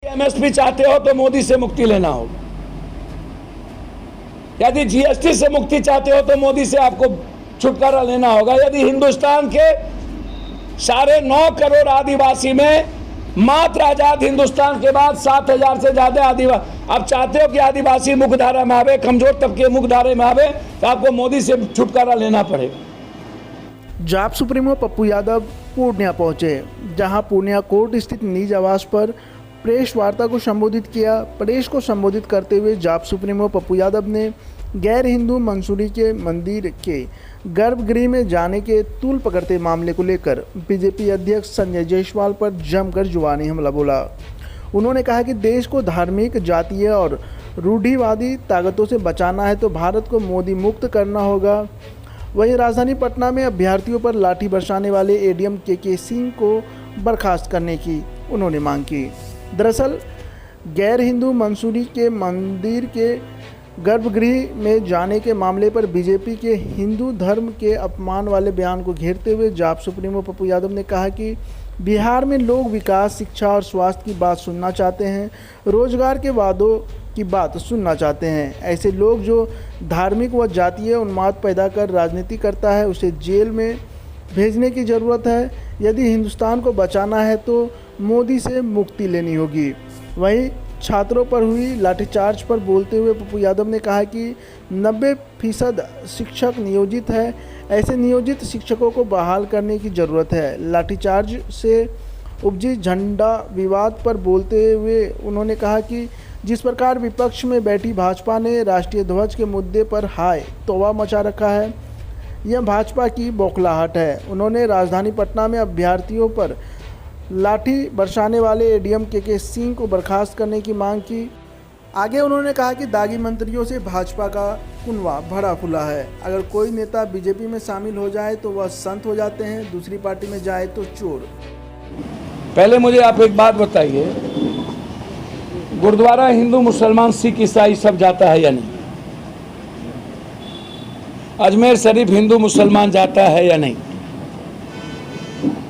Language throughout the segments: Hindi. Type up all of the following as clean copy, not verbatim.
एमएसपी चाहते हो तो मोदी से मुक्ति लेना होगा। यदि जीएसटी से मुक्ति चाहते हो तो मोदी से आपको छुटकारा लेना होगा। यदि हिंदुस्तान के 9.5 करोड़ आदिवासी में मात्र आजाद हिंदुस्तान के बाद 7,000 से ज्यादा आदिवासी, आप चाहते हो कि आदिवासी मुख्यधारा में आवे, कमजोर तबके मुख्यधारा में आवे, तो आपको मोदी से छुटकारा लेना पड़ेगा। जाप सुप्रीमो पप्पू यादव पूर्णिया पहुंचे, जहां पूर्णिया कोर्ट स्थित निज आवास पर प्रेस वार्ता को संबोधित किया। प्रेस को संबोधित करते हुए जाप सुप्रीमो पप्पू यादव ने गैर हिंदू मंसूरी के मंदिर के गर्भगृह में जाने के तूल पकड़ते मामले को लेकर बीजेपी अध्यक्ष संजय जायसवाल पर जमकर जुबानी हमला बोला। उन्होंने कहा कि देश को धार्मिक, जातीय और रूढ़िवादी ताकतों से बचाना है तो भारत को मोदी मुक्त करना होगा। वहीं राजधानी पटना में अभ्यर्थियों पर लाठी बरसाने वाले एडीएम के सिंह को बर्खास्त करने की उन्होंने मांग की। दरअसल गैर हिंदू मंसूरी के मंदिर के गर्भगृह में जाने के मामले पर बीजेपी के हिंदू धर्म के अपमान वाले बयान को घेरते हुए जाप सुप्रीमो पप्पू यादव ने कहा कि बिहार में लोग विकास, शिक्षा और स्वास्थ्य की बात सुनना चाहते हैं, रोजगार के वादों की बात सुनना चाहते हैं। ऐसे लोग जो धार्मिक व जातीय उन्माद पैदा कर राजनीति करता है उसे जेल में भेजने की ज़रूरत है। यदि हिंदुस्तान को बचाना है तो मोदी से मुक्ति लेनी होगी। वहीं छात्रों पर हुई लाठीचार्ज पर बोलते हुए पप्पू यादव ने कहा कि 90% शिक्षक नियोजित है, ऐसे नियोजित शिक्षकों को बहाल करने की ज़रूरत है। लाठीचार्ज से उपजी झंडा विवाद पर बोलते हुए उन्होंने कहा कि जिस प्रकार विपक्ष में बैठी भाजपा ने राष्ट्रीय ध्वज के मुद्दे पर हाय तौबा मचा रखा है, यह भाजपा की बौखलाहट है। उन्होंने राजधानी पटना में अभ्यर्थियों पर लाठी बरसाने वाले एडीएम के सिंह को बर्खास्त करने की मांग की। आगे उन्होंने कहा कि दागी मंत्रियों से भाजपा का कुनवा भरा खुला है। अगर कोई नेता बीजेपी में शामिल हो जाए तो वह संत हो जाते हैं, दूसरी पार्टी में जाए तो चोर। पहले मुझे आप एक बात बताइए, गुरुद्वारा हिंदू, मुसलमान, सिख, ईसाई सब जाता है या नहीं? अजमेर शरीफ हिंदू मुसलमान जाता है या नहीं?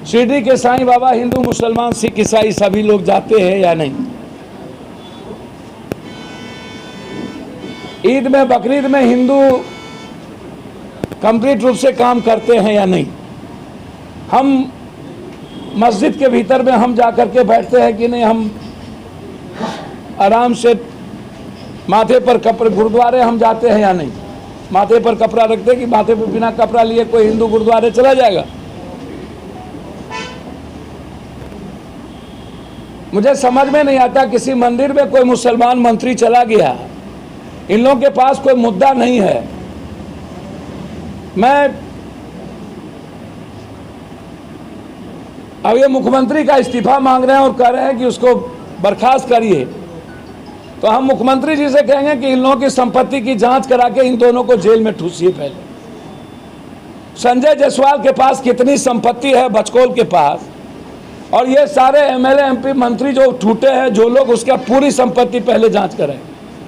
शिरडी के साईं बाबा हिंदू, मुसलमान, सिख, ईसाई सभी लोग जाते हैं या नहीं? ईद में, बकरीद में हिंदू कंप्लीट रूप से काम करते हैं या नहीं? हम मस्जिद के भीतर में हम जाकर के बैठते हैं कि नहीं? हम आराम से माथे पर कपड़े, गुरुद्वारे हम जाते हैं या नहीं? माथे पर कपड़ा रखते कि माथे पर बिना कपड़ा लिए कोई हिंदू गुरुद्वारे चला जाएगा? मुझे समझ में नहीं आता, किसी मंदिर में कोई मुसलमान मंत्री चला गया, इन लोगों के पास कोई मुद्दा नहीं है। मैं अब ये मुख्यमंत्री का इस्तीफा मांग रहे हैं और कह रहे हैं कि उसको बर्खास्त करिए, तो हम मुख्यमंत्री जी से कहेंगे कि इन लोगों की संपत्ति की जांच करा के इन दोनों को जेल में ठूसिए। पहले संजय जायसवाल के पास कितनी संपत्ति है बचकोल के पास, और ये सारे एमएलए, एमपी, मंत्री जो ठूटे हैं, जो लोग, उसका पूरी संपत्ति पहले जांच करें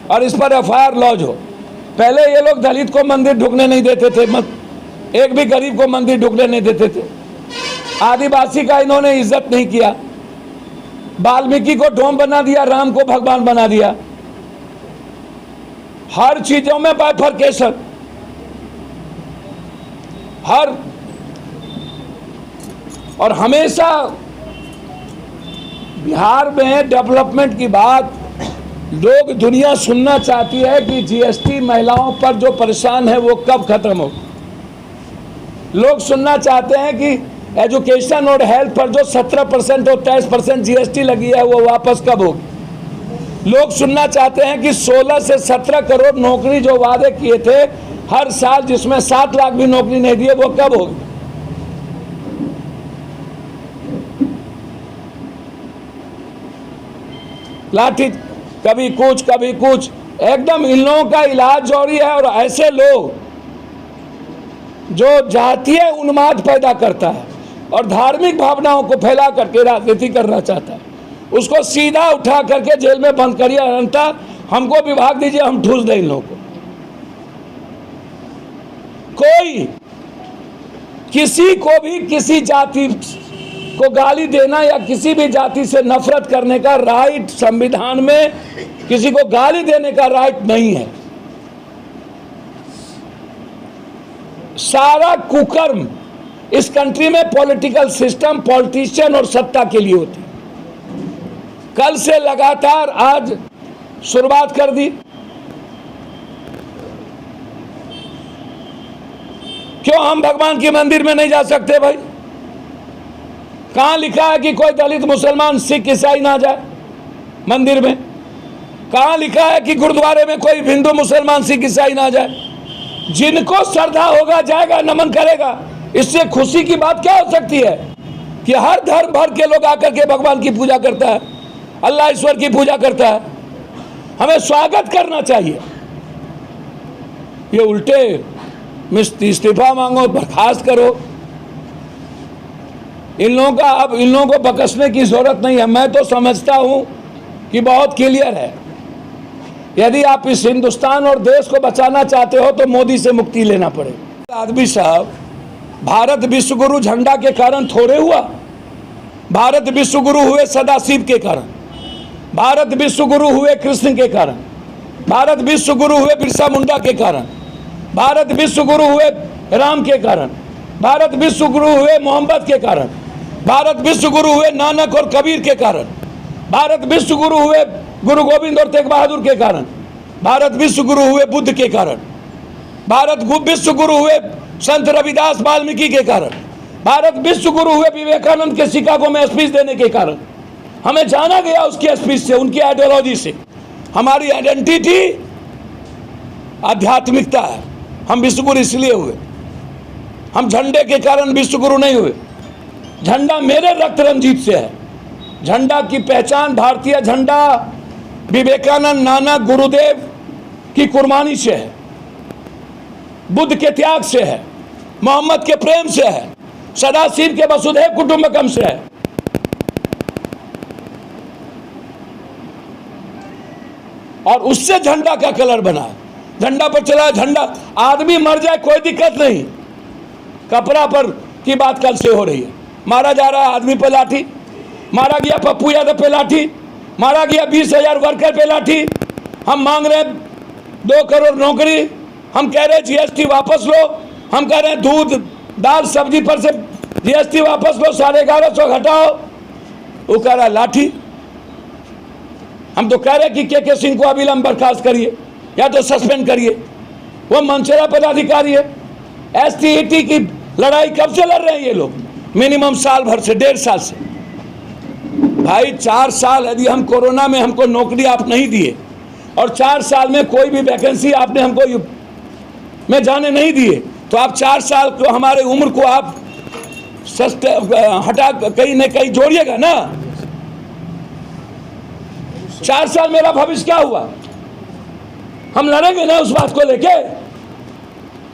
और इस पर एफआईआर लॉन्च हो। पहले ये लोग दलित को मंदिर ढुकने नहीं देते थे, एक भी गरीब को मंदिर ढुकने नहीं देते थे। आदिवासी का इन्होंने इज्जत नहीं किया, वाल्मीकि को डोम बना दिया, राम को भगवान बना दिया। हर चीजों में बाइफरकेशन, हर, और हमेशा बिहार में डेवलपमेंट की बात लोग, दुनिया सुनना चाहती है कि जीएसटी महिलाओं पर जो परेशान है वो कब खत्म हो। लोग सुनना चाहते हैं कि एजुकेशन और हेल्थ पर जो 17% और 23% जीएसटी लगी है वो वापस कब होगी। लोग सुनना चाहते हैं कि 16 से 17 करोड़ नौकरी जो वादे किए थे हर साल, जिसमें 7 लाख भी नौकरी नहीं दिए, वो कब होगी। लाठी, कभी कुछ, एकदम इन लोगों का इलाज जरूरी है। और ऐसे लोग जो जातीय उन्माद पैदा करता है और धार्मिक भावनाओं को फैला करके राजनीति करना चाहता है, उसको सीधा उठा करके जेल में बंद करिए। अनंता हमको विभाग दीजिए, हम ठूस दें इन लोगों को। कोई किसी को भी किसी जाति को गाली देना या किसी भी जाति से नफरत करने का राइट संविधान में किसी को गाली देने का राइट नहीं है। सारा कुकर्म इस कंट्री में पॉलिटिकल सिस्टम, पॉलिटिशियन और सत्ता के लिए होती। कल से लगातार आज शुरुआत कर दी। क्यों हम भगवान के मंदिर में नहीं जा सकते भाई? कहां लिखा है कि कोई दलित, मुसलमान, सिख, ईसाई ना जाए मंदिर में? कहां लिखा है कि गुरुद्वारे में कोई हिंदू, मुसलमान, सिख, ईसाई ना जाए? जिनको श्रद्धा होगा जाएगा, नमन करेगा। इससे खुशी की बात क्या हो सकती है कि हर धर्म भर के लोग आकर के भगवान की पूजा करता है, अल्लाह ईश्वर की पूजा करता है। हमें स्वागत करना चाहिए। ये उल्टे इस्तीफा मांगो, बर्खास्त करो, इन लोगों को बकसने की जरूरत नहीं है। मैं तो समझता हूं कि बहुत क्लियर है। यदि आप इस हिंदुस्तान और देश को बचाना चाहते हो तो मोदी से मुक्ति लेना पड़ेगा। आदमी साहब, भारत विश्वगुरु झंडा के कारण थोड़े हुआ। भारत विश्वगुरु हुए सदाशिव के कारण, भारत विश्वगुरु हुए कृष्ण के कारण, भारत विश्वगुरु हुए बिरसा मुंडा के कारण, भारत विश्वगुरु हुए राम के कारण, भारत विश्वगुरु हुए मोहम्मद के कारण, भारत विश्वगुरु हुए नानक और कबीर के कारण, भारत विश्वगुरु हुए गुरु गोविंद और तेग बहादुर के कारण, भारत विश्वगुरु हुए बुद्ध के कारण, भारत विश्वगुरु हुए संत रविदास वाल्मीकि के कारण, भारत विश्वगुरु हुए विवेकानंद के शिकागो में स्पीच देने के कारण। हमें जाना गया उसकी स्पीच से, उनकी आइडियोलॉजी से। हमारी आइडेंटिटी आध्यात्मिकता है। हम विश्वगुरु इसलिए हुए, हम झंडे के कारण विश्वगुरु नहीं हुए। झंडा मेरे रक्त रंजित से है। झंडा की पहचान, भारतीय झंडा विवेकानंद, नानक, गुरुदेव की कुर्बानी से है, बुद्ध के त्याग से है, मोहम्मद के प्रेम से है, सदाशिव के वसुधैव कुटुंबकम से है। और उससे झंडा का कलर बना है। झंडा पर चला, झंडा, आदमी मर जाए कोई दिक्कत नहीं। कपड़ा पर की बात कल से हो रही है। मारा जा रहा है आदमी पे लाठी, मारा गया पप्पू यादव पे लाठी, मारा गया 20,000 वर्कर पे लाठी। हम मांग रहे हैं 2 करोड़ नौकरी, हम कह रहे हैं जीएसटी वापस लो, हम कह रहे हैं दूध, दाल, सब्जी पर से जीएसटी वापस लो, 1150 घटाओ। वो कह रहा है लाठी। हम तो कह रहे हैं कि के सिंह को अविलंब बर्खास्त करिए या तो सस्पेंड करिए। वो मंचेरा पदाधिकारी है। एसटीईटी की लड़ाई कब से लड़ रहे हैं ये लोग? मिनिमम साल भर से, 1.5 साल से। भाई 4 साल यदि हम कोरोना में हमको नौकरी आप नहीं दिए और 4 साल में कोई भी वैकेंसी आपने हमको में जाने नहीं दिए, तो आप 4 साल को हमारे उम्र को आप सस्ते हटा कहीं न कहीं जोड़िएगा ना। 4 साल मेरा भविष्य क्या हुआ? हम लड़ेंगे ना उस बात को लेके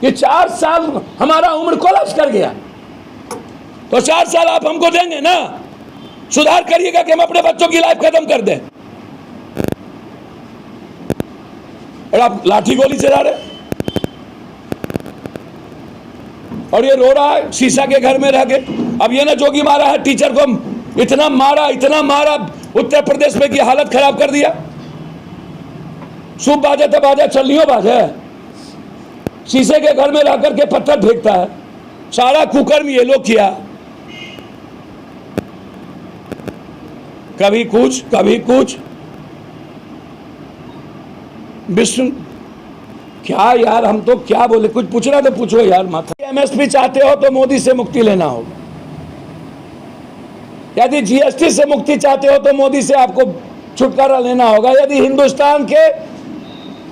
कि 4 साल हमारा उम्र कोलैप्स कर गया, तो 4 साल आप हमको देंगे ना। सुधार करिएगा कि हम अपने बच्चों की लाइफ खत्म कर दें। और आप लाठी गोली चला रहे और ये रो रहा है शीशा के घर में रह के। अब ये ना जोगी मारा है टीचर को, इतना मारा उत्तर प्रदेश में की हालत खराब कर दिया। सूप बाजे तो बाजा, चलनियों बाजे। शीशे के घर में रह करके पत्थर फेंकता है। सारा कुकर्म ये लोग किया। कभी कुछ विष्णु क्या यार, हम तो क्या बोले? कुछ पूछना तो पूछो यार। माथा एमएसपी चाहते हो तो मोदी से मुक्ति लेना होगा। यदि जीएसटी से मुक्ति चाहते हो तो मोदी से आपको छुटकारा लेना होगा। यदि हिंदुस्तान के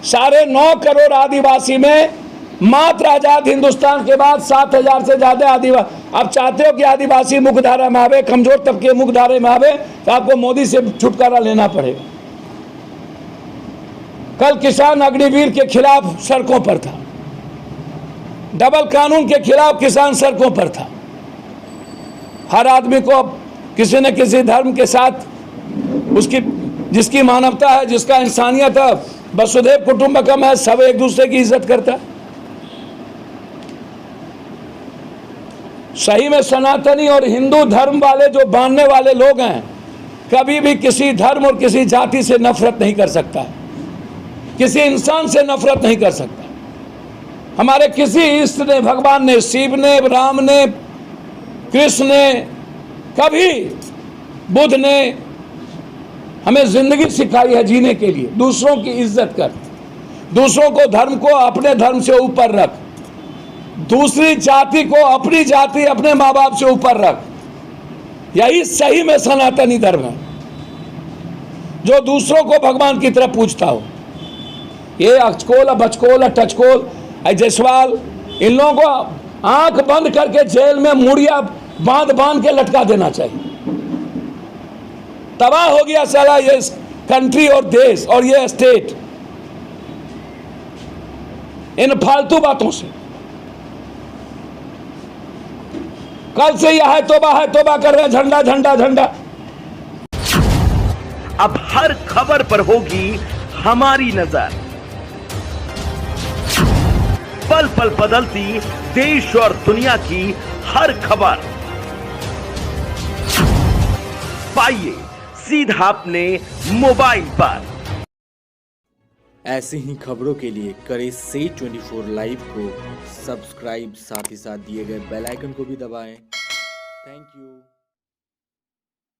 9.5 करोड़ आदिवासी में मात्र आजाद हिंदुस्तान के बाद 7,000 से ज्यादा आदिवासी, आप चाहते हो कि आदिवासी मुख्यधारा में आवे, कमजोर तबके मुख्यधारा में आवे, तो आपको मोदी से छुटकारा लेना पड़ेगा। कल किसान अग्निवीर के खिलाफ सड़कों पर था, डबल कानून के खिलाफ किसान सड़कों पर था। हर आदमी को किसी न किसी धर्म के साथ उसकी जिसकी मानवता है, जिसका इंसानियत है, वसुधैव कुटुंबकम है, सब एक दूसरे की इज्जत करता है। सही में सनातनी और हिंदू धर्म वाले जो मानने वाले लोग हैं, कभी भी किसी धर्म और किसी जाति से नफरत नहीं कर सकता, किसी इंसान से नफरत नहीं कर सकता। हमारे किसी इष्ट ने, भगवान ने, शिव ने, राम ने, कृष्ण ने, कभी बुद्ध ने हमें जिंदगी सिखाई है जीने के लिए। दूसरों की इज्जत कर, दूसरों को, धर्म को अपने धर्म से ऊपर रख, दूसरी जाति को अपनी जाति, अपने माँ बाप से ऊपर रख। यही सही में सनातनी धर्म है, जो दूसरों को भगवान की तरह पूजता हो। ये अचकोल, बचकोल, टचकोल, जायसवाल, इन लोगों को आंख बंद करके जेल में मुड़िया बांध बांध के लटका देना चाहिए। तबाह हो गया साला ये कंट्री और देश और ये स्टेट इन फालतू बातों से। कल से यह है तोबा कर रहे हैं, झंडा झंडा झंडा। अब हर खबर पर होगी हमारी नजर। पल पल बदलती देश और दुनिया की हर खबर पाइए सीधा अपने मोबाइल पर। ऐसी ही खबरों के लिए करें से 24 लाइव को सब्सक्राइब, साथ ही साथ दिए गए बेल आइकन को भी दबाएं। Thank you.